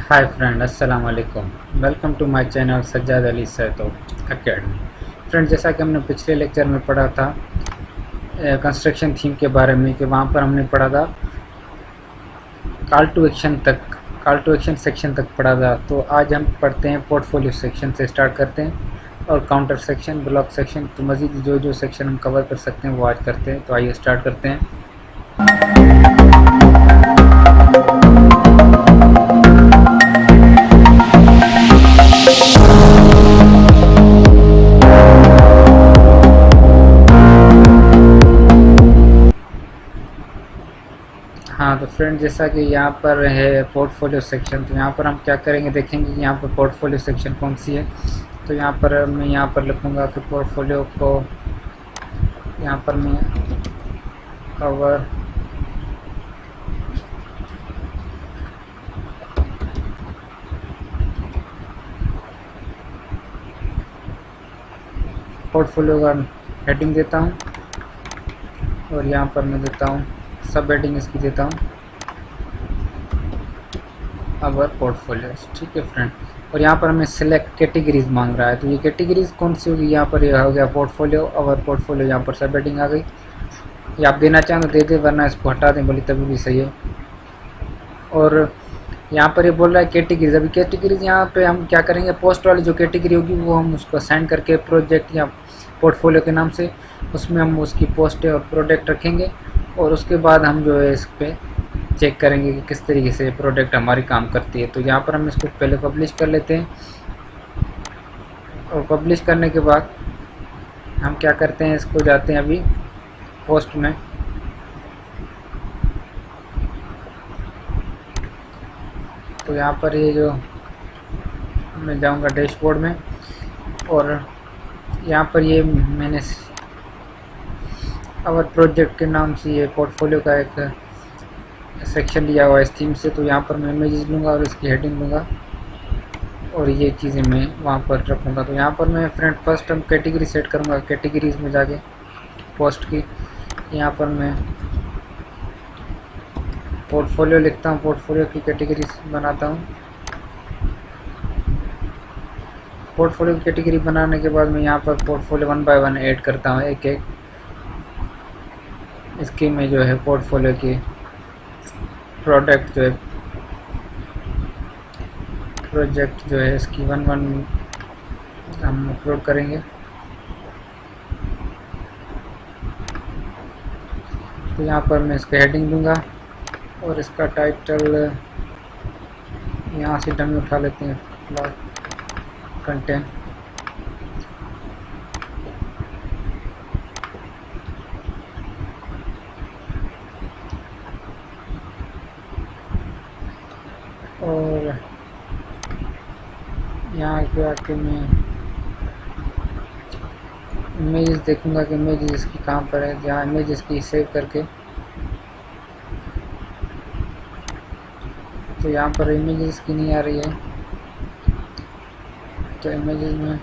हाय friend, अस्सलाम वालेकुम। Welcome to my channel Sajjad Ali सैतो अकेडमी। फ्रेंड, जैसा कि हमने पिछले लेक्चर में पढ़ा था कंस्ट्रक्शन थीम के बारे में, कि वहाँ पर हमने पढ़ा था कॉल टू एक्शन सेक्शन तक पढ़ा था। तो आज हम पढ़ते हैं पोर्टफोलियो सेक्शन से स्टार्ट करते हैं, और काउंटर सेक्शन, ब्लॉक सेक्शन, तो मज़ीद जो जो सेक्शन हम कवर कर सकते हैं वो आज करते हैं। तो आइए स्टार्ट करते हैं। हाँ, तो फ्रेंड, जैसा कि यहाँ पर है पोर्टफोलियो सेक्शन, तो यहाँ पर हम क्या करेंगे, देखेंगे कि यहाँ पर पोर्टफोलियो सेक्शन कौन सी है। तो यहाँ पर मैं लिखूँगा कि पोर्टफोलियो को यहाँ पर मैं कवर पोर्टफोलियो का हेडिंग देता हूँ, और यहाँ पर मैं देता हूँ सब हेडिंग इसकी देता हूँ अवर पोर्टफोलियोज। ठीक है फ्रेंड, और यहाँ पर हमें सिलेक्ट कैटेगरीज मांग रहा है, तो ये कैटेगरीज कौन सी होगी, यहाँ पर ये हो गया पोर्टफोलियो, अवर पोर्टफोलियो, यहाँ पर सब हेडिंग आ गई। ये आप देना चाहें तो दे दे, वरना इसको हटा दें बोली तभी भी सही है। और यहाँ पर ये बोल रहा है कैटेगरीज। अभी कैटेगरीज यहाँ पे हम क्या करेंगे, पोस्ट वाली जो कैटेगरी होगी वो हम उसको असाइन करके प्रोजेक्ट या पोर्टफोलियो के नाम से उसमें हम उसकी पोस्ट और प्रोडक्ट रखेंगे, और उसके बाद हम जो है इस पर चेक करेंगे कि किस तरीके से प्रोडक्ट हमारी काम करती है। तो यहाँ पर हम इसको पहले पब्लिश कर लेते हैं, और पब्लिश करने के बाद हम क्या करते हैं, इसको जाते हैं अभी पोस्ट में। तो यहाँ पर ये जो मैं जाऊँगा डैशबोर्ड में, और यहाँ पर ये मैंने अवर प्रोजेक्ट के नाम से ये पोर्टफोलियो का एक सेक्शन लिया हुआ है इस थीम से। तो यहाँ पर मैं इमेजेस लूँगा और इसकी हेडिंग लूँगा, और ये चीज़ें मैं वहाँ पर रखूँगा। तो यहाँ पर मैं फ्रेंड फर्स्ट हम कैटेगरी सेट करूँगा, कैटेगरीज में जाके पोस्ट की यहाँ पर मैं पोर्टफोलियो लिखता हूँ, पोर्टफोलियो की कैटेगरीज बनाता हूँ। पोर्टफोलियो की कैटेगरी बनाने के बाद मैं यहाँ पर पोर्टफोलियो 1 बाय 1 ऐड करता हूँ, एक एक इसकी में जो है पोर्टफोलियो की प्रोजेक्ट जो है इसकी 1 हम अपलोड करेंगे। तो यहाँ पर मैं इसका हेडिंग दूंगा, और इसका टाइटल यहाँ से डमी उठा लेते हैं, कंटेंट। और यहाँ पे आके मैं इमेजेस देखूंगा कि इमेजेस इसकी कहाँ पर है, जहाँ इमेजेस की सेव करके। तो यहाँ पर इमेजेस की नहीं आ रही है, तो इमेजेस में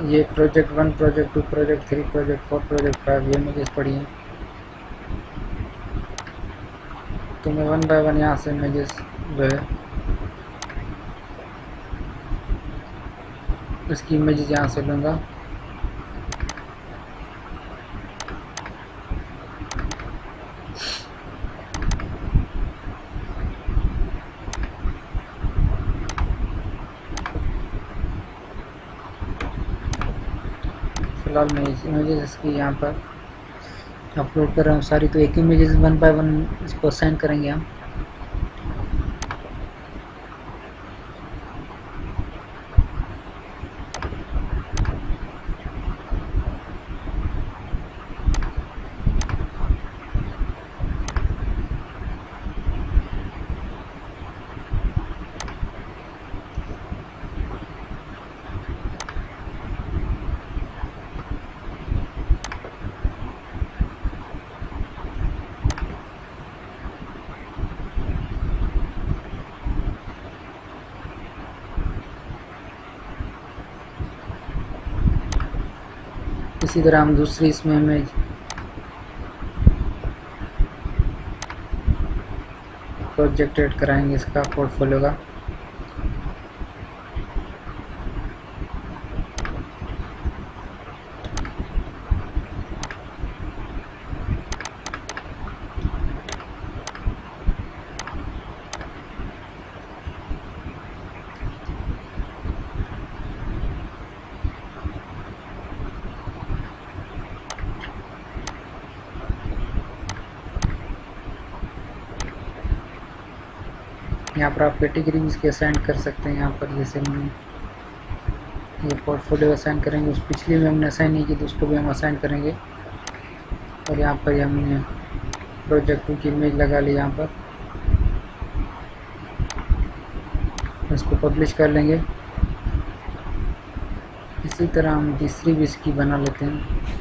ये project 1, project 2, project 3, project 4, project 5 ये इमेजेस पड़ी हैं। तो मैं 1 बाय 1 यहाँ से इमेजेस जो है इसकी इमेजेस यहाँ से लूँगा। फिलहाल मैं इस इमेजेस इसकी यहाँ पर अपलोड कर रहा हूँ सारी। तो एक इमेजेस 1 बाय 1 इसको असाइन करेंगे हम। इसी तरह हम दूसरी इसमें इमेज प्रोजेक्ट ऐड कराएंगे इसका पोर्टफोलियो का। यहाँ पर आप कैटेगरी इसके असाइन कर सकते हैं। यहाँ पर जैसे हमने ये पोर्टफोलियो असाइन करेंगे, उस पिछली में हमने असाइन नहीं की तो उसको भी हम असाइन करेंगे। और यहाँ पर हमने प्रोजेक्ट की इमेज लगा ली, यहाँ पर इसको पब्लिश कर लेंगे। इसी तरह हम तीसरी भी इसकी बना लेते हैं।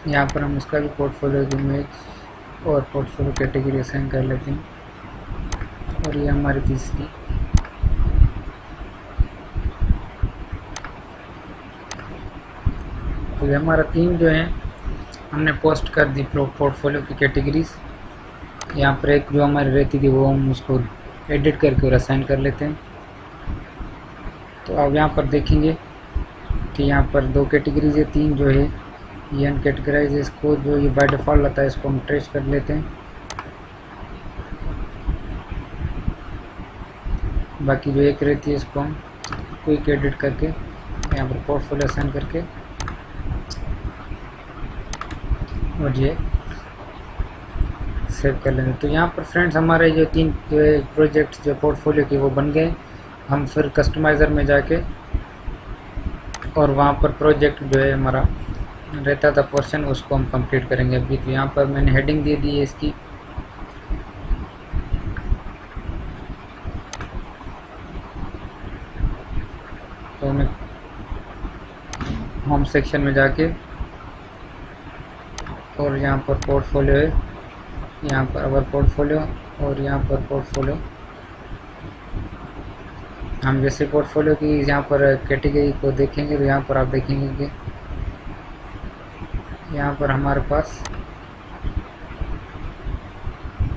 यहाँ पर हम इसका भी पोर्टफोलियो की इमेज और पोर्टफोलियो कैटेगरी असाइन कर लेते हैं। और ये हमारी तीसरी। तो ये हमारा 3 जो है हमने पोस्ट कर दी पोर्टफोलियो की कैटेगरीज। यहाँ पर एक जो हमारी रहती थी वो हम उसको एडिट करके और असाइन कर लेते हैं। तो अब यहाँ पर देखेंगे कि यहाँ पर 2 कैटेगरीज है, 3 जो है ये अनकैटेगराइज है। इसको जो ये बाय डिफ़ॉल्ट आता है इसको हम ट्रेस कर लेते हैं। बाकी जो एक रहती है इसको हम क्विक एडिट करके यहाँ पर पोर्टफोलियो असाइन करके और ये सेव कर लेंगे। तो यहाँ पर फ्रेंड्स हमारे जो 3 प्रोजेक्ट्स जो पोर्टफोलियो के वो बन गए। हम फिर कस्टमाइज़र में जाके और वहाँ पर प्रोजेक्ट जो है हमारा रहता था पोर्शन उसको हम कंप्लीट करेंगे अभी। तो यहाँ पर मैंने हेडिंग दे दी है इसकी। तो मैं होम सेक्शन में जाके और यहाँ पर पोर्टफोलियो है, यहाँ पर अवर पोर्टफोलियो और यहाँ पर पोर्टफोलियो। हम जैसे पोर्टफोलियो की यहाँ पर कैटेगरी को देखेंगे तो यहाँ पर आप देखेंगे कि यहाँ पर हमारे पास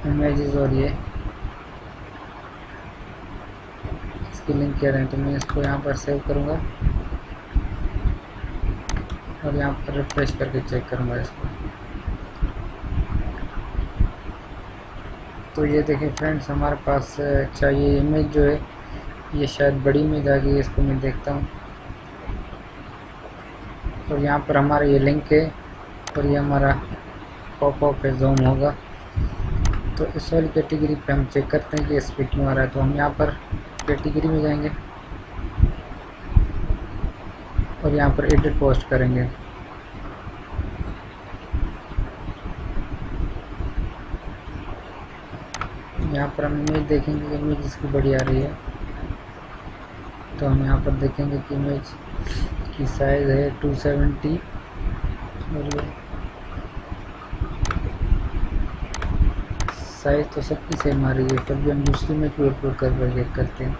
इमेजेस और ये इसकी लिंक कह रहे हैं। तो मैं इसको यहाँ पर सेव करूँगा और यहाँ पर रिफ्रेश करके चेक करूँगा इसको। तो ये देखें फ्रेंड्स हमारे पास अच्छा ये इमेज जो है ये शायद बड़ी इमेज आ गई है, इसको मैं देखता हूँ। और यहाँ पर हमारा ये लिंक है और ये हमारा पॉपअप पे जूम होगा। तो इस वाली कैटेगरी पे हम चेक करते हैं कि इस पे क्यों आ रहा है। तो हम यहाँ पर कैटेगरी में जाएंगे और यहाँ पर एडिट पोस्ट करेंगे। यहाँ पर हम इमेज देखेंगे कि इमेज इसकी बड़ी आ रही है। तो हम यहाँ पर देखेंगे कि इमेज की साइज़ है 270 और ये साइज़ तो सबकी सेम आ रही है। तब भी हम दूसरी में भी अपलोड करते हैं।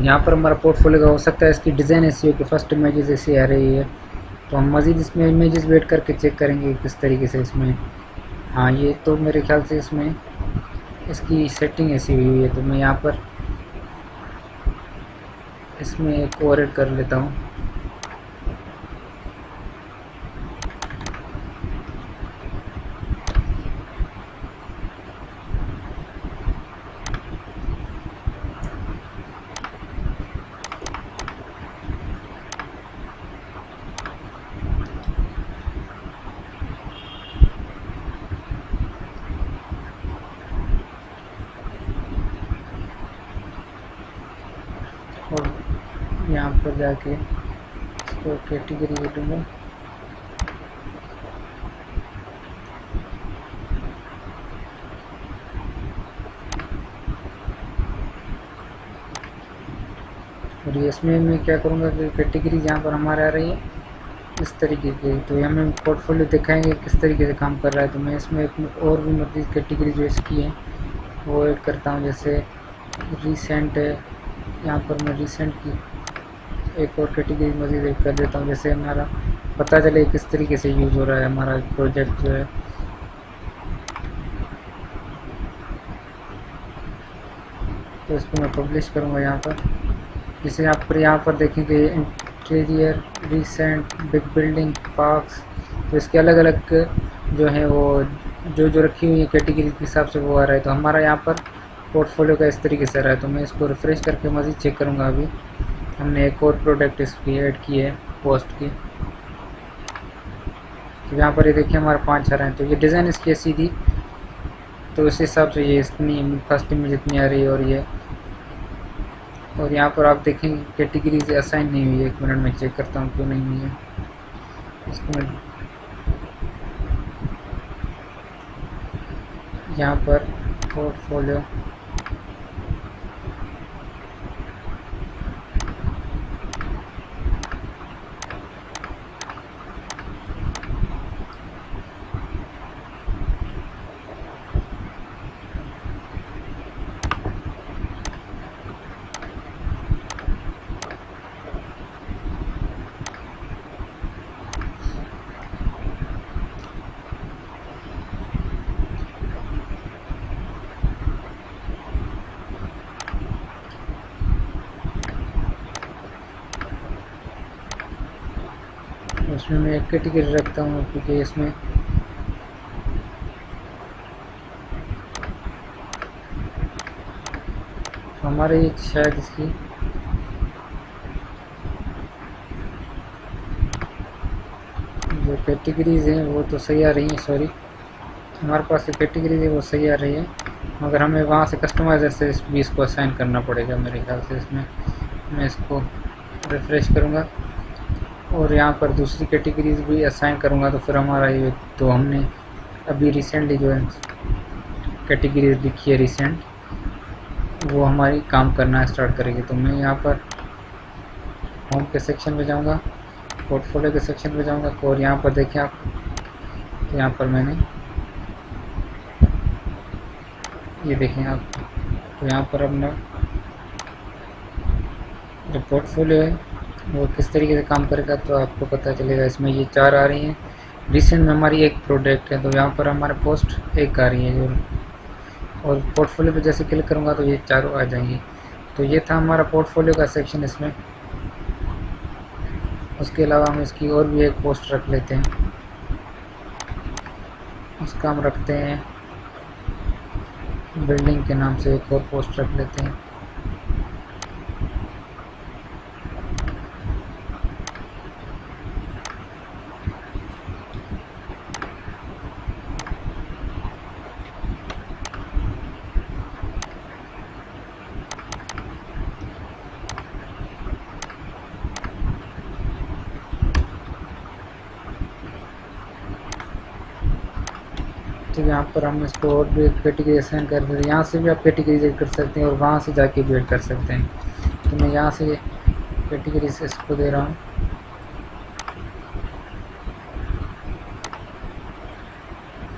यहाँ पर हमारा पोर्टफोलियो का हो सकता है इसकी डिज़ाइन ऐसी हो कि फर्स्ट इमेजेस ऐसी आ रही है। तो हम मज़ीद इसमें इमेजेस वेट करके चेक करेंगे किस तरीके से इसमें। हाँ ये तो मेरे ख्याल से इसमें इसकी सेटिंग ऐसी हुई है। तो मैं यहाँ पर इसमें एक और ऐड कर लेता हूँ। यहाँ पर जाके इसको कैटेगरी दे दूँगा। और इसमें मैं क्या करूँगा कि कैटेगरीज यहाँ पर हमारे आ रही है इस तरीके की, तो हमें पोर्टफोलियो दिखाएंगे किस तरीके से काम कर रहा है। तो मैं इसमें और भी मज़ीद कैटेगरी जो इसकी है वो ऐड करता हूँ। जैसे रिसेंट है, यहाँ पर मैं रिसेंट की एक और कैटेगरी मज़ीद ऐड कर देता हूँ, जैसे हमारा पता चले किस तरीके से यूज़ हो रहा है हमारा प्रोजेक्ट जो है। तो इसको मैं पब्लिश करूँगा यहाँ पर। जैसे आप यहाँ पर देखेंगे interior, recent, big building, parks, तो इसके अलग अलग जो है वो जो रखी हुई है कैटेगरी के हिसाब से वो आ रहा है। तो हमारा यहाँ पर पोर्टफोलियो का इस तरीके से आ रहा है। तो मैं इसको रिफ़्रेश करके मज़ीद चेक करूँगा। अभी हमने एक और प्रोडक्ट इसकी ऐड की है पोस्ट की, तो यहाँ पर ये देखिए हमारे 5 आ रहे हैं। तो ये डिज़ाइन इसकी ऐसी थी, तो इस हिसाब से ये इतनी फर्स्ट इमेज इतनी आ रही है। और यहाँ पर आप देखेंगे कैटेगरीज असाइन नहीं हुई है। 1 मिनट में चेक करता हूँ क्यों नहीं हुई है। इसको मैं यहाँ पर पोर्टफोलियो उसमें मैं एक कैटेगरी रखता हूँ क्योंकि इसमें हमारे शायद इसकी जो कैटेगरीज हैं वो तो सही आ रही हैं। सॉरी, हमारे पास जो कैटेगरीज है वो सही आ रही है, मगर हमें वहाँ से कस्टमाइजर से भी इसको असाइन करना पड़ेगा मेरे ख्याल से। इसमें मैं इसको रिफ़्रेश करूँगा और यहाँ पर दूसरी कैटेगरीज भी असाइन करूँगा, तो फिर हमारा ये तो हमने अभी रिसेंटली जो है कैटेगरीज लिखी है रिसेंट, वो हमारी काम करना स्टार्ट करेगी। तो मैं यहाँ पर होम के सेक्शन में जाऊँगा, पोर्टफोलियो के सेक्शन में जाऊँगा और यहाँ पर देखें आप, यहाँ पर मैंने ये देखें आप, तो यहाँ पर अपना जो पोर्टफोलियो है वो किस तरीके से काम करेगा तो आपको पता चलेगा। इसमें ये 4 आ रही हैं, रिसेंट में हमारी एक प्रोडक्ट है, तो यहाँ पर हमारे पोस्ट एक आ रही है जो, और पोर्टफोलियो पे जैसे क्लिक करूँगा तो ये चारों आ जाएंगी। तो ये था हमारा पोर्टफोलियो का सेक्शन इसमें। उसके अलावा हम इसकी और भी एक पोस्ट रख लेते हैं, उसका हम रखते हैं बिल्डिंग के नाम से एक और पोस्ट रख लेते हैं। तो यहाँ पर हम इसको और भी कैटेगरी असाइन कर देते हैं। यहाँ से भी आप कैटेगरी ऐड कर सकते हैं और वहाँ से जाके भी ऐड कर सकते हैं। तो मैं यहाँ से कैटेगरी से इसको दे रहा हूँ।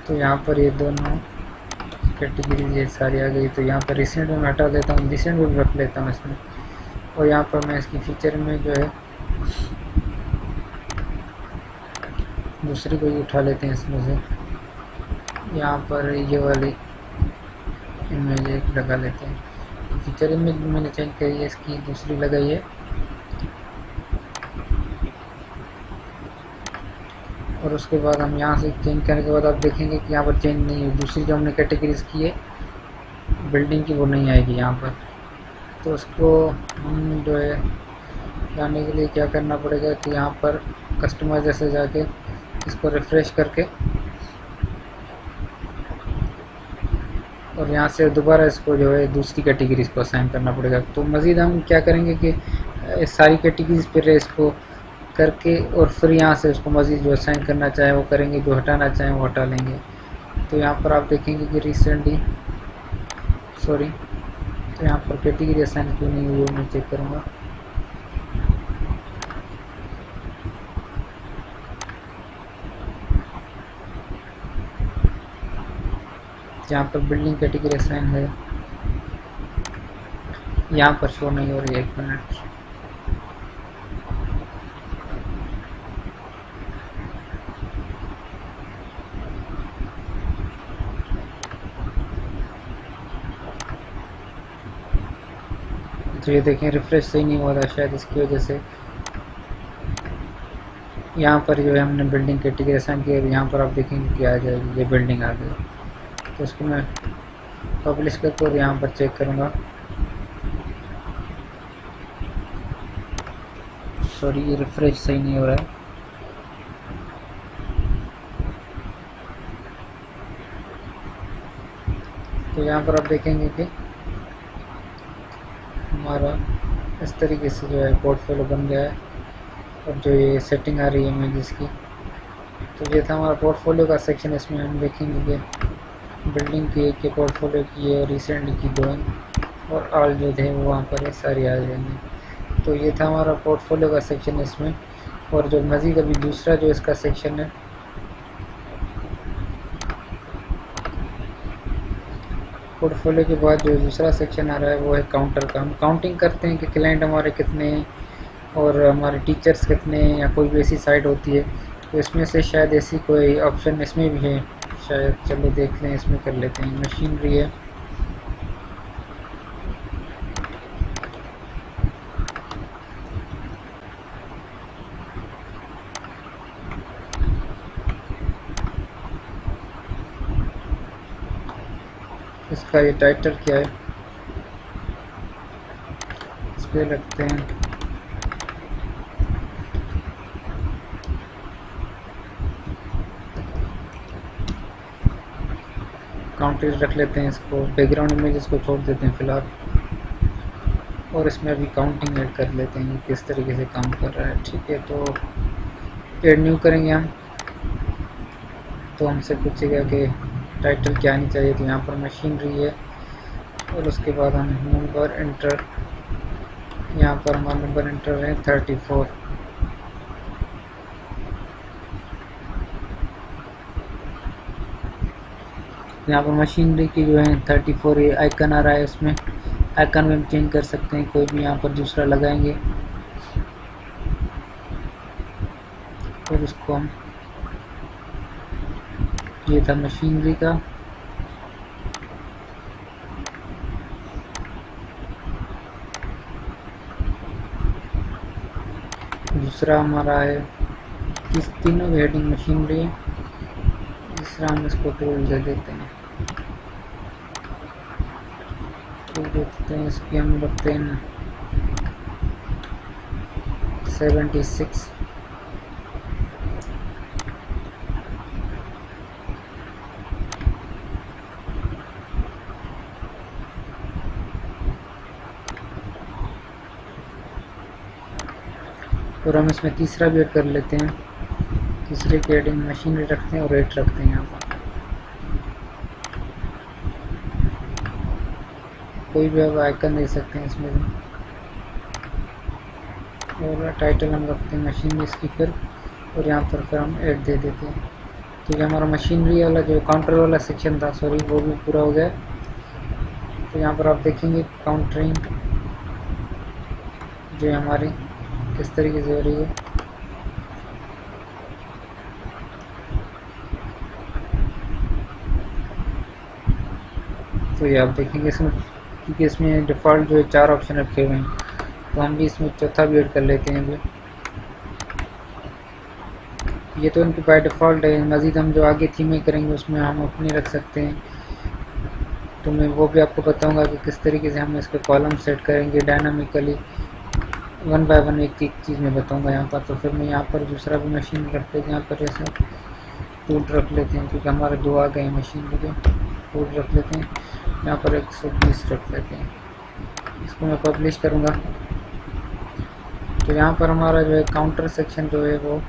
तो यहाँ पर ये दोनों कैटेगरी ये सारी आ गई। तो यहाँ पर रिसेंट में हटा देता हूँ, रिसेंट में रख लेता हूँ इसमें। और यहाँ पर मैं इसकी फीचर में जो है दूसरी को ही उठा लेते हैं इसमें से। यहाँ पर ये वाली इमेज एक लगा लेते हैं। फीचर इमेज मैंने चेंज करी है, इसकी दूसरी लगाई है। और उसके बाद हम यहाँ से चेंज करने के बाद आप देखेंगे कि यहाँ पर चेंज नहीं है। दूसरी जो हमने कैटेगरीज की है बिल्डिंग की वो नहीं आएगी यहाँ पर। तो उसको हम जो है लाने के लिए क्या करना पड़ेगा कि यहाँ पर कस्टमाइजर से जाके इसको रिफ़्रेश करके और यहाँ से दोबारा इसको जो है दूसरी कैटेगरीज को असाइन करना पड़ेगा। तो मज़ीद हम क्या करेंगे कि इस सारी कैटेगरीज पर इसको करके और फिर यहाँ से उसको मज़ीद जो असाइन करना चाहे वो करेंगे, जो हटाना चाहें वो हटा लेंगे। तो यहाँ पर आप देखेंगे कि रिसेंटली तो यहाँ पर कैटेगरी असाइन क्यों नहीं हुई वो मैं चेक करूँगा। यहाँ पर बिल्डिंग कैटेगरी असाइन है, यहाँ पर शो नहीं हो रही है। 1 मिनट, तो ये देखें रिफ्रेश सही नहीं हो रहा, शायद इसकी वजह से। यहाँ पर जो है हमने बिल्डिंग कैटेगरी असाइन किया, यहाँ पर आप देखेंगे कि आ जाएगी ये बिल्डिंग आ गई। तो इसको मैं पब्लिश करके और यहाँ पर चेक करूँगा। सॉरी, ये रिफ्रेश सही नहीं हो रहा है। तो यहाँ पर आप देखेंगे कि हमारा इस तरीके से जो है पोर्टफोलियो बन गया है। और जो ये सेटिंग आ रही है इमेजेस की, तो ये था हमारा पोर्टफोलियो का सेक्शन। इसमें हम देखेंगे कि बिल्डिंग की एक पोर्टफोलियो की है, रिसेंटली की 2 और ऑल जो थे वो वहाँ पर सारी आ जाएंगे। तो ये था हमारा पोर्टफोलियो का सेक्शन इसमें। और जो मज़ीद अभी दूसरा जो इसका सेक्शन है, पोर्टफोलियो के बाद जो दूसरा सेक्शन आ रहा है वो है काउंटर का। हम काउंटिंग करते हैं कि क्लाइंट हमारे कितने हैं और हमारे टीचर्स कितने हैं, या कोई भी ऐसी साइट होती है। तो इसमें से शायद ऐसी कोई ऑप्शन इसमें भी है शायद, चलो देख लें, इसमें कर लेते हैं। मशीनरी है, इसका ये टाइटल क्या है इस पर रखते हैं। काउंटर रख लेते हैं इसको, बैकग्राउंड इमेज को छोड़ देते हैं फ़िलहाल। और इसमें अभी काउंटिंग ऐड कर लेते हैं किस तरीके से काम कर रहा है। ठीक है, तो ऐड न्यू करेंगे हम। तो हमसे पूछेगा कि टाइटल क्या आनी चाहिए, तो यहाँ पर मशीनरी है। और उसके बाद हम नंबर एंटर, यहाँ पर हमारा नंबर एंटर है 34। यहाँ पर मशीनरी की जो है 34 ये आइकन आ रहा है। उसमें आइकन में हम चेंज कर सकते हैं, कोई भी यहाँ पर दूसरा लगाएंगे। और उसको हम, ये था मशीनरी का। दूसरा हमारा है, इस तीनों की हेडिंग मशीनरी है। तीसरा हम इसको टूल दे देते हैं, टूल देखते हैं, इसकी हम रखते हैं 76। और हम इसमें तीसरा भी ऐड कर लेते हैं। तीसरे की हेडिंग मशीनरी रखते हैं और रेट रखते हैं। यहाँ पर कोई भी अब आइकन दे सकते हैं इसमें। और टाइटल हम रखते हैं मशीनरी इसकी फिर, और यहाँ पर फिर हम ऐड दे देते हैं। तो ये हमारा मशीनरी वाला जो काउंटर वाला सेक्शन था, सॉरी, वो भी पूरा हो गया। तो यहाँ पर आप देखेंगे काउंटरिंग जो हमारी किस तरीके से हो रही है। तो ये आप देखेंगे इसमें, क्योंकि इसमें डिफ़ॉल्ट जो है 4 ऑप्शन रखे हुए हैं, तो हम भी इसमें चौथा भी ऐड कर लेते हैं अभी। ये तो इनकी बाय डिफ़ॉल्ट है। मज़ीद हम जो आगे थीमें करेंगे उसमें हम अपनी रख सकते हैं। तो मैं वो भी आपको बताऊंगा कि किस तरीके से हम इसके कॉलम सेट करेंगे डायनामिकली, 1 बाय 1 एक चीज़ में बताऊंगा यहाँ पर। तो फिर मैं यहाँ पर दूसरा भी मशीन रखते हैं, यहाँ पर ऐसा टूल रख लेते हैं, क्योंकि हमारे 2 आ गए मशीन के टूल रख लेते हैं। यहाँ पर 120 रख लेते हैं। इसको मैं पब्लिश करूँगा। तो यहाँ पर हमारा जो है काउंटर सेक्शन जो है वो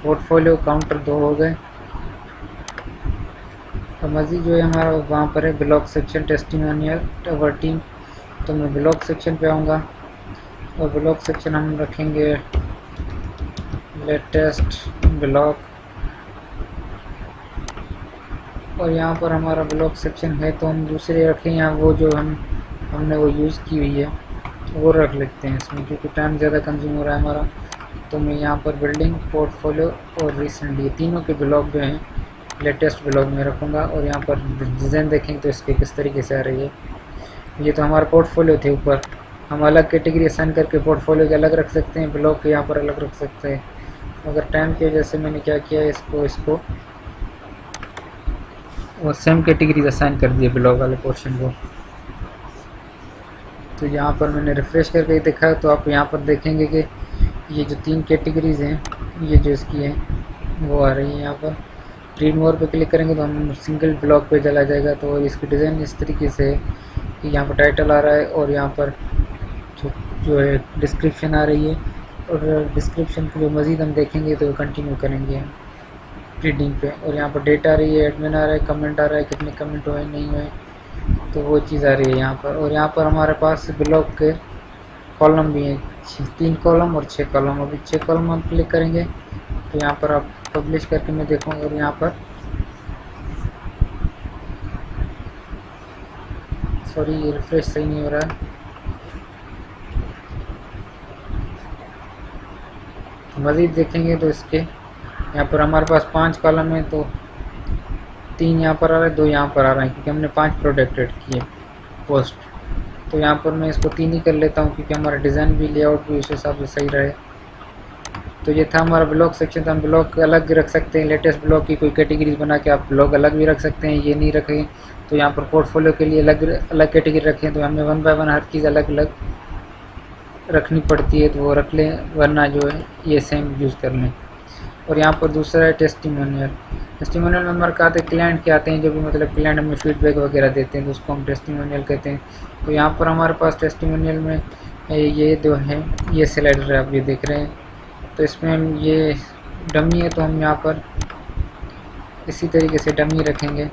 पोर्टफोलियो काउंटर 2 हो गए। और मज़ीद जो है हमारा वहाँ पर है blog section testimonial our team. तो मैं ब्लॉग सेक्शन पे आऊँगा और ब्लॉग सेक्शन हम रखेंगे लेटेस्ट ब्लॉग। और यहाँ पर हमारा ब्लॉग सेक्शन है तो हम दूसरे रखें यहाँ वो जो हमने वो यूज़ की हुई है वो रख लेते हैं इसमें, क्योंकि टाइम ज़्यादा कंज्यूम हो रहा है हमारा। तो मैं यहाँ पर बिल्डिंग, पोर्टफोलियो और रिसेंट ये तीनों के ब्लॉग जो हैं लेटेस्ट ब्लॉग में रखूँगा। और यहाँ पर डिज़ाइन देखेंगे तो इसके किस तरीके से आ रही है। ये तो हमारा पोर्टफोलियो थे, ऊपर हम अलग कैटेगरी असाइन करके पोर्टफोलियो के अलग रख सकते हैं, ब्लॉग के यहाँ पर अलग रख सकते हैं। मगर टाइम की वजह से मैंने क्या किया है, इसको वो सेम कैटेगरीज असाइन कर दिए ब्लॉग वाले पोर्शन को। तो यहाँ पर मैंने रिफ़्रेश करके देखा तो आप यहाँ पर देखेंगे कि ये जो 3 कैटेगरीज हैं ये जो इसकी हैं वो आ रही है। यहाँ पर रीड मोर पे क्लिक करेंगे तो हम सिंगल ब्लॉग पे चला जाएगा। तो इसकी डिज़ाइन इस तरीके से है कि यहाँ पर टाइटल आ रहा है और यहाँ पर जो है डिस्क्रिप्शन आ रही है। और डिस्क्रिप्शन को जो मज़ीद हम देखेंगे तो कंटिन्यू करेंगे रीडिंग पे। और यहाँ पर डेट आ रही है, एडमिन आ रहा है, कमेंट आ रहा है, कितने कमेंट हुए नहीं हुए, तो वो चीज़ आ रही है यहाँ पर। और यहाँ पर हमारे पास ब्लॉग के कॉलम भी हैं, 3 कॉलम और 6 कॉलम। अभी 6 कॉलम हम क्लिक करेंगे तो यहाँ पर आप पब्लिश करके मैं देखूँगा। और यहाँ पर सॉरी ये रिफ्रेश सही नहीं हो रहा है, मज़ीद देखेंगे तो इसके यहाँ पर हमारे पास 5 कॉलम है। तो 3 यहाँ पर आ रहा है, 2 यहाँ पर आ रहा है, क्योंकि हमने 5 प्रोडक्ट ऐड किए पोस्ट। तो यहाँ पर मैं इसको 3 ही कर लेता हूँ, क्योंकि हमारा डिज़ाइन भी लेआउट भी उस हिसाब से सही रहे। तो ये था हमारा ब्लॉग सेक्शन। था हम ब्लॉग अलग रख सकते हैं, लेटेस्ट ब्लॉग की कोई कैटेगरीज बना के आप ब्लॉग अलग भी रख सकते हैं, ये नहीं रखें तो यहाँ पर पोर्टफोलियो के लिए अलग अलग कैटेगरी रखें। तो हमें 1 बाय 1 हर चीज़ अलग अलग रखनी पड़ती है, तो वो रख लें, वरना जो है ये सेम यूज़ कर लें। और यहाँ पर दूसरा है टेस्टिमोनियल। टेस्टिमोनियल में हमारे कहते हैं क्लाइंट के आते हैं, जो भी मतलब क्लाइंट हमें फीडबैक वगैरह देते हैं तो उसको हम टेस्टिमोनियल कहते हैं। तो यहाँ पर हमारे पास टेस्टिमोनियल में ये जो है ये स्लाइडर है, आप ये देख रहे हैं। तो इसमें हम ये डमी है तो हम यहाँ पर इसी तरीके से डमी रखेंगे।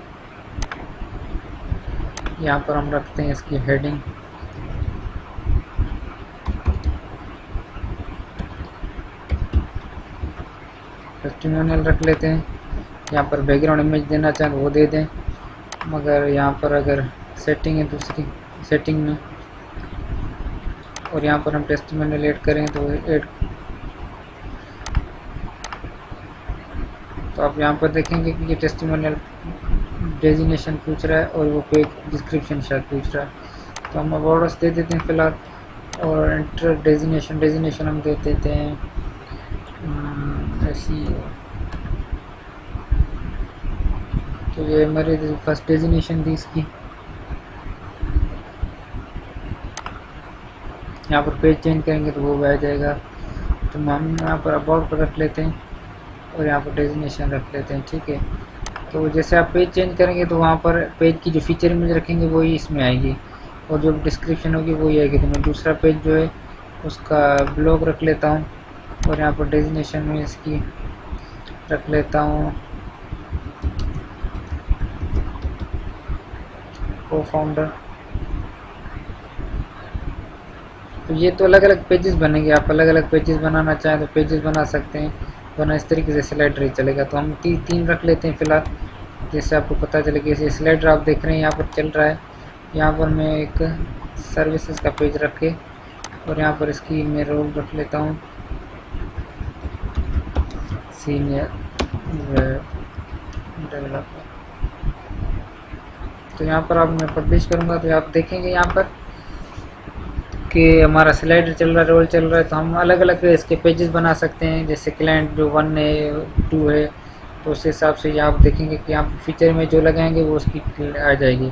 यहाँ पर हम रखते हैं इसकी हेडिंग, टेस्टिमोनियल रख लेते हैं। यहाँ पर बैकग्राउंड इमेज देना चाहें तो वो दे दें, मगर यहाँ पर अगर सेटिंग है दूसरी सेटिंग में, और यहाँ पर हम टेस्टिमोनियल ऐड करें तो ऐड, तो आप यहाँ पर देखेंगे कि ये टेस्टिमोनियल डेजिग्नेशन पूछ रहा है और वो पेज डिस्क्रिप्शन शायद पूछ रहा है। तो हम अवार्ड्स दे देते हैं फ़िलहाल। और एंटर डेजिग्नेशन हम दे देते हैं ऐसी। तो ये हमारी फर्स्ट डेजिग्नेशन थी इसकी। यहाँ पर पेज चेंज करेंगे तो वो भी आ जाएगा। तो हम यहाँ पर अबाउट पर रख लेते हैं और यहाँ पर डेजिग्नेशन रख लेते हैं, ठीक है। तो जैसे आप पेज चेंज करेंगे तो वहाँ पर पेज की जो फीचर इमेज रखेंगे वही इसमें आएगी और जो डिस्क्रिप्शन होगी वही आएगी। तो मैं दूसरा पेज जो है उसका ब्लॉग रख लेता हूँ और यहाँ पर डेजिग्नेशन में इसकी रख लेता हूँ को फाउंडर। तो ये तो अलग अलग पेजेस बनेंगे, आप अलग अलग पेजेस बनाना चाहें तो पेजेस बना सकते हैं, वरना इस तरीके से स्लाइडर ही चलेगा। तो हम 3 रख लेते हैं फ़िलहाल, जैसे आपको पता चले कि ये स्लाइडर आप देख रहे हैं यहाँ पर चल रहा है। यहाँ पर मैं एक सर्विसेज का पेज रख के और यहाँ पर इसकी मैं रोल रख लेता हूँ सीनियर डेवलपर। तो यहाँ पर आप मैं पब्लिश करूँगा तो आप देखेंगे यहाँ पर कि हमारा स्लाइडर चल रहा है, रोल चल रहा है। तो हम अलग अलग इसके पेजेस बना सकते हैं, जैसे क्लाइंट जो 1 है 2 है, तो उस हिसाब से आप देखेंगे कि आप फीचर में जो लगाएंगे वो उसकी आ जाएगी।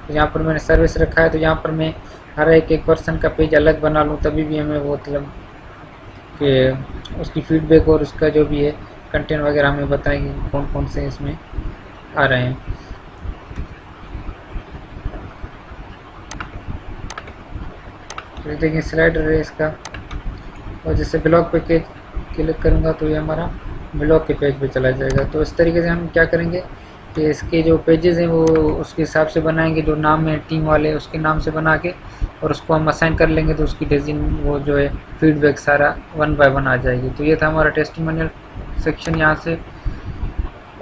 तो यहाँ पर मैंने सर्विस रखा है, तो यहाँ पर मैं हर एक पर्सन का पेज अलग बना लूँ तभी भी हमें वो मतलब कि उसकी फीडबैक और उसका जो भी है कंटेंट वगैरह हमें बताएंगे कौन कौन से इसमें आ रहे हैं। तो ये देखिए स्लाइडर है इसका, और जैसे ब्लॉग पे क्लिक करूँगा तो ये हमारा ब्लॉग के पेज पे चला जाएगा। तो इस तरीके से हम क्या करेंगे कि इसके जो पेजेस हैं वो उसके हिसाब से बनाएंगे, जो नाम है टीम वाले उसके नाम से बना के, और उसको हम असाइन कर लेंगे तो उसकी डिज़ाइन वो जो है फीडबैक सारा 1 बाय 1 आ जाएगी। तो ये था हमारा टेस्टिमोनियल सेक्शन यहाँ से।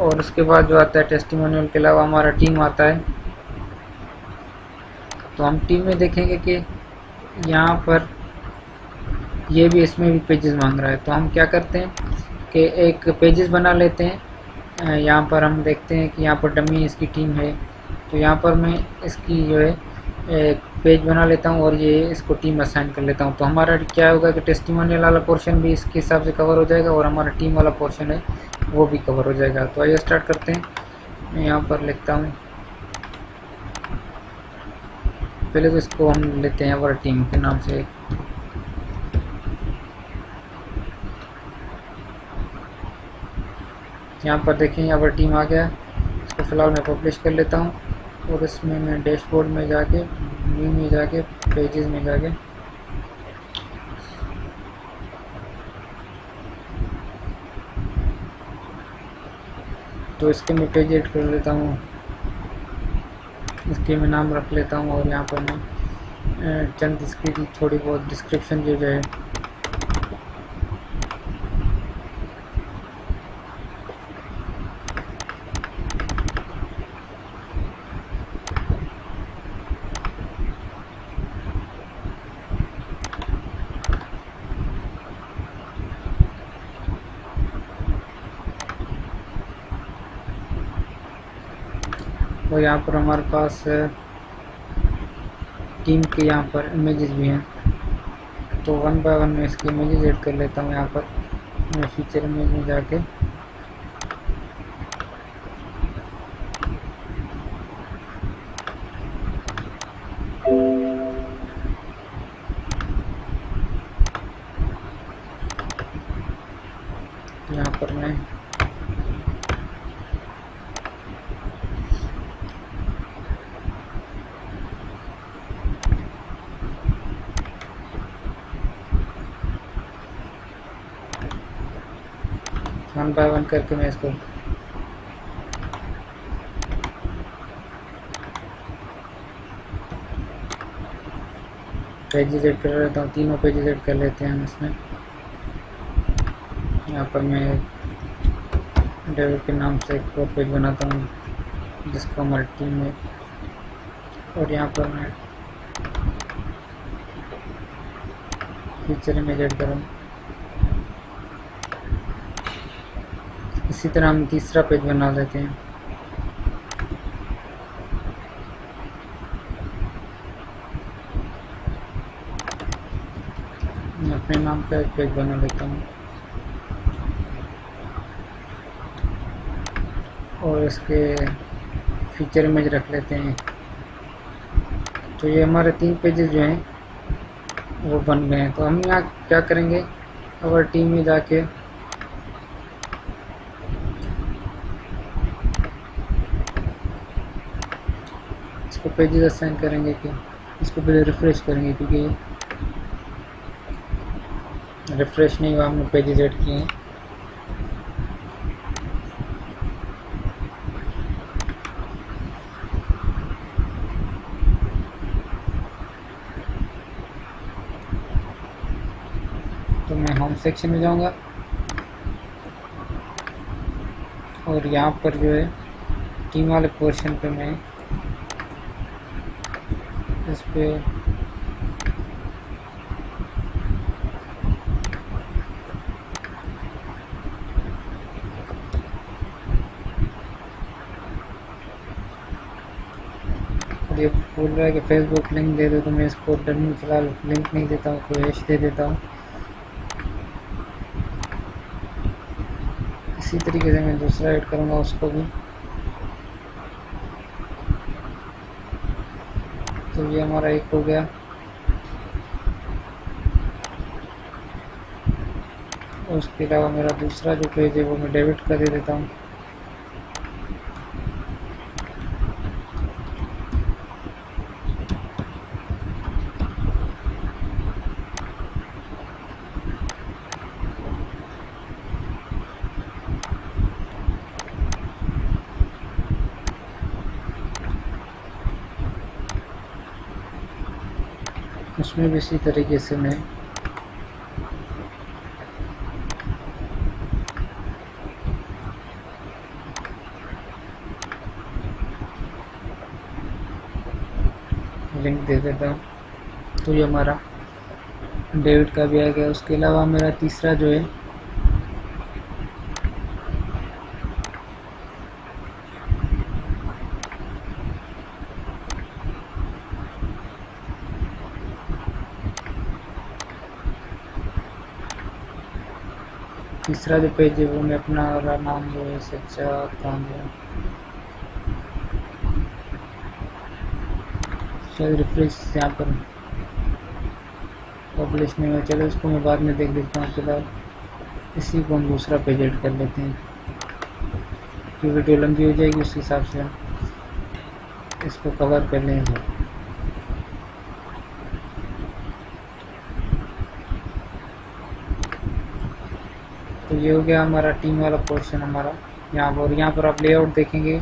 और उसके बाद जो आता है टेस्टिमोनियल के अलावा हमारा टीम आता है। तो हम टीम में देखेंगे कि यहाँ पर ये भी, इसमें भी पेजेस मांग रहा है। तो हम क्या करते हैं कि एक पेजेस बना लेते हैं। यहाँ पर हम देखते हैं कि यहाँ पर डमी इसकी टीम है, तो यहाँ पर मैं इसकी जो है एक पेज बना लेता हूँ और ये इसको टीम असाइन कर लेता हूँ। तो हमारा क्या होगा कि टेस्टिमोनियल वाला पोर्शन भी इसके हिसाब से कवर हो जाएगा और हमारा टीम वाला पोर्शन है वो भी कवर हो जाएगा। तो आइए स्टार्ट करते हैं। मैं यहाँ पर लिखता हूँ, पहले तो इसको हम लेते हैं हमारा टीम के नाम से। यहाँ पर देखें यहाँ पर टीम आ गया। इसको फ़िलहाल मैं पब्लिश कर लेता हूँ और इसमें मैं डैशबोर्ड में जाके, व्यू में जाके, पेजेस में जाके तो इसके मैं पेज एड कर लेता हूँ, इसके मैं नाम रख लेता हूँ और यहाँ पर मैं चंद इसकी थोड़ी बहुत डिस्क्रिप्शन जो है और यहाँ पर हमारे पास टीम के यहाँ पर इमेजेस भी हैं। तो 1 बाय 1 में इसकी इमेजेस ऐड कर लेता हूँ। यहाँ पर मैं फीचर इमेज में जाके यहाँ पर मैं वन बाय वन करके मैं इसको पेजेस ऐड कर लेता हूँ। तीनों पेजेस ऐड कर लेते हैं हम इसमें। यहाँ पर मैं डेविड के नाम से एक और पेज बनाता हूँ जिसको हमारी टीम में, और यहाँ पर मैं फीचर इमेज ऐड करूँ। इसी तरह हम तीसरा पेज बना लेते हैं। अपने नाम का एक पेज बना लेता हूँ और इसके फीचर इमेज रख लेते हैं। तो ये हमारे 3 पेजेस जो हैं वो बन गए हैं। तो हम यहाँ क्या करेंगे, अगर टीम में जाके इसको पेजेस असाइन करेंगे कि इसको पहले रिफ्रेश करेंगे, क्योंकि रिफ्रेश नहीं हुआ, हमने पेजेस ऐड किए हैं। तो मैं होम सेक्शन में जाऊंगा और यहाँ पर जो है टीम वाले पोर्शन पे मैं इस पे ये बोल रहा है कि फेसबुक लिंक दे दो, तो मैं इसको डन फिलहाल लिंक नहीं देता हूँ, कोई हैश दे देता हूँ। इसी तरीके से मैं दूसरा ऐड करूँगा उसको भी। तो ये हमारा एक हो गया। उसके अलावा मेरा दूसरा जो पेज है वो मैं डेबिट कर दे देता हूँ। उसमें भी इसी तरीके से मैं लिंक दे देता हूँ। तो ये हमारा डेबिट का भी आ गया। उसके अलावा मेरा तीसरा जो है तीसरा जो पेज है वो मैं अपना वाला नाम जो है सच्चा तांबा, शायद रिफ्रेश यहाँ पर पब्लिश नहीं हुआ। चलो इसको मैं बाद में देख लेता हूँ। फिलहाल इसी को हम दूसरा पेज ऐड कर लेते हैं कि वीडियो लंबी हो जाएगी, उस हिसाब से हम इसको कवर कर लेंगे। तो ये हो गया हमारा टीम वाला पोर्शन हमारा यहाँ पर। और यहाँ पर आप लेआउट देखेंगे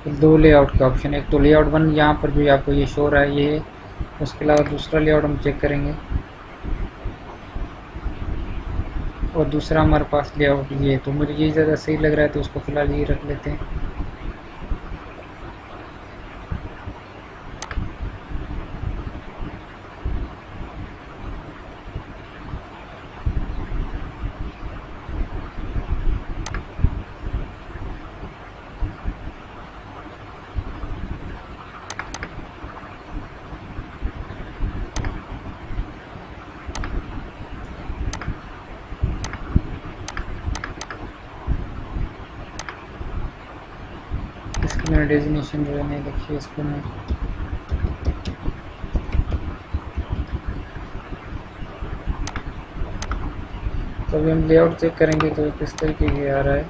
तो दो लेआउट के ऑप्शन है। एक तो लेआउट 1 यहाँ पर जो आपको ये शो रहा है ये है। उसके अलावा दूसरा लेआउट हम चेक करेंगे और दूसरा हमारे पास लेआउट ये है। तो मुझे ये ज़्यादा सही लग रहा है तो उसको फ़िलहाल ये रख लेते हैं। इसकी मैंने डेजिग्नेशन जो है नहीं लिखी है, इसको मैं तो अभी हम लेआउट चेक करेंगे तो किस तरीके की आ रहा है।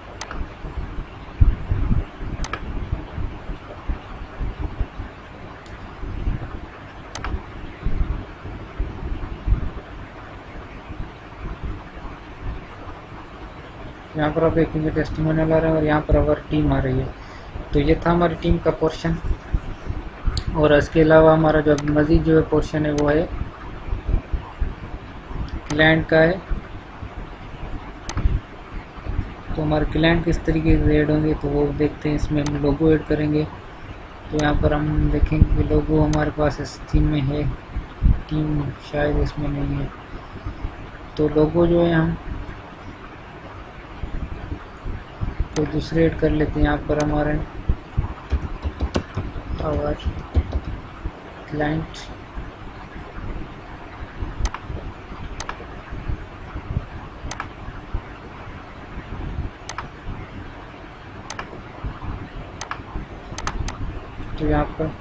यहाँ पर आप देखेंगे टेस्टिमोनियल आ रहा है और यहाँ पर अवर टीम आ रही है। तो ये था हमारी टीम का पोर्शन। और इसके अलावा हमारा जो मज़ीद जो है पोर्शन है वो है क्लाइंट का है। तो हमारे क्लाइंट किस तरीके से ऐड होंगे तो वो देखते हैं। इसमें हम लोगो ऐड करेंगे। तो यहाँ पर हम देखेंगे कि लोगो हमारे पास इस थीम में है, टीम शायद इसमें नहीं है। तो लोगो जो है हम तो दूसरे ऐड कर लेते हैं। यहाँ पर हमारे आवर क्लाइंट तो यहाँ पर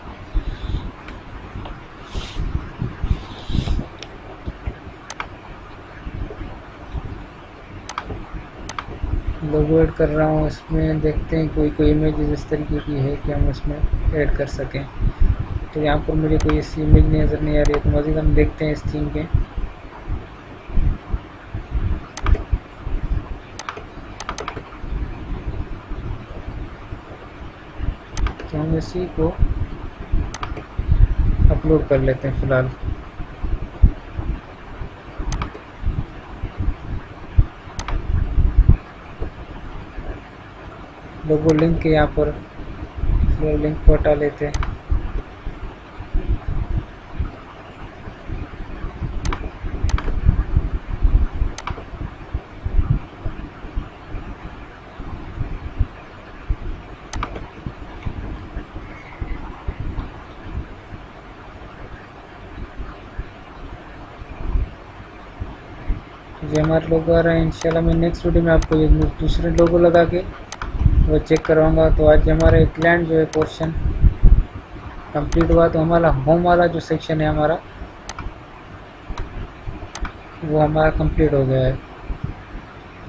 लोगो ऐड कर रहा हूँ। इसमें देखते हैं कोई कोई इमेज इस तरीके की है कि हम इसमें ऐड कर सकें। तो यहाँ पर मुझे कोई ऐसी इमेज नज़र नहीं आ रही है। तो मज़ीद हम देखते हैं इस थीम के। तो हम इसी को अपलोड कर लेते हैं फ़िलहाल। लोगो लिंक के यहाँ पर लिंक को हटा लेते हैं। ये हमारे लोगो आ रहा है। इंशाल्लाह मैं नेक्स्ट वीडियो में आपको ये दूसरे लोगो लगा के वो चेक करवाऊँगा। तो आज हमारा क्लाइंट जो है पोर्शन कंप्लीट हुआ। तो हमारा होम वाला जो सेक्शन है हमारा वो हमारा कंप्लीट हो गया है।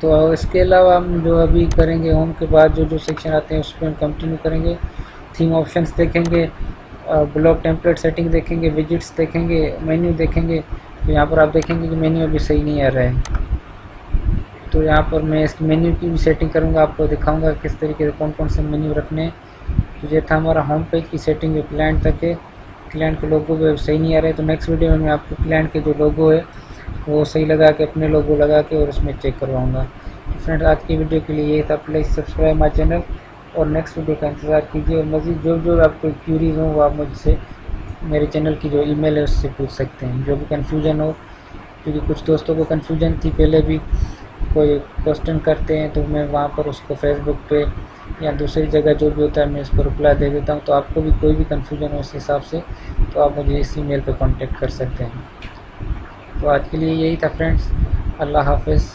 तो इसके अलावा हम जो अभी करेंगे होम के बाद जो जो सेक्शन आते हैं उस पर हम कंटिन्यू करेंगे। थीम ऑप्शंस देखेंगे, ब्लॉक टेम्पलेट सेटिंग देखेंगे, विजिट्स देखेंगे, मेन्यू देखेंगे। तो यहाँ पर आप देखेंगे कि मेन्यू अभी सही नहीं आ रहा है। तो यहाँ पर मैं इस मेन्यू की भी सेटिंग करूँगा, आपको दिखाऊंगा किस तरीके से कौन कौन से मेन्यू रखने हैं। तो ये था हमारा होम पेज की सेटिंग जो क्लाइंट तक है। क्लाइंट के लोगो पे सही नहीं आ रहे, तो नेक्स्ट वीडियो में मैं आपको क्लाइंट के जो लोगो है वो सही लगा के, अपने लोगो लगा के और उसमें चेक करवाऊँगा। फ्रेंड्स, आज की वीडियो के लिए ये था। प्लीज़ सब्सक्राइब माई चैनल और नेक्स्ट वीडियो का इंतज़ार कीजिए। और मज़ीद जो आपको क्यूरीज हो वो आप मुझसे मेरे चैनल की जो ईमेल है उससे पूछ सकते हैं, जो भी कन्फ्यूजन हो, क्योंकि कुछ दोस्तों को कन्फ्यूजन थी, पहले भी कोई क्वेश्चन करते हैं तो मैं वहाँ पर उसको फेसबुक पे या दूसरी जगह जो भी होता है मैं उसको रिप्लाई दे देता हूँ। तो आपको भी कोई भी कन्फ्यूजन हो इस हिसाब से तो आप मुझे इस ईमेल पे कांटेक्ट कर सकते हैं। तो आज के लिए यही था फ्रेंड्स, अल्लाह हाफ़िज़।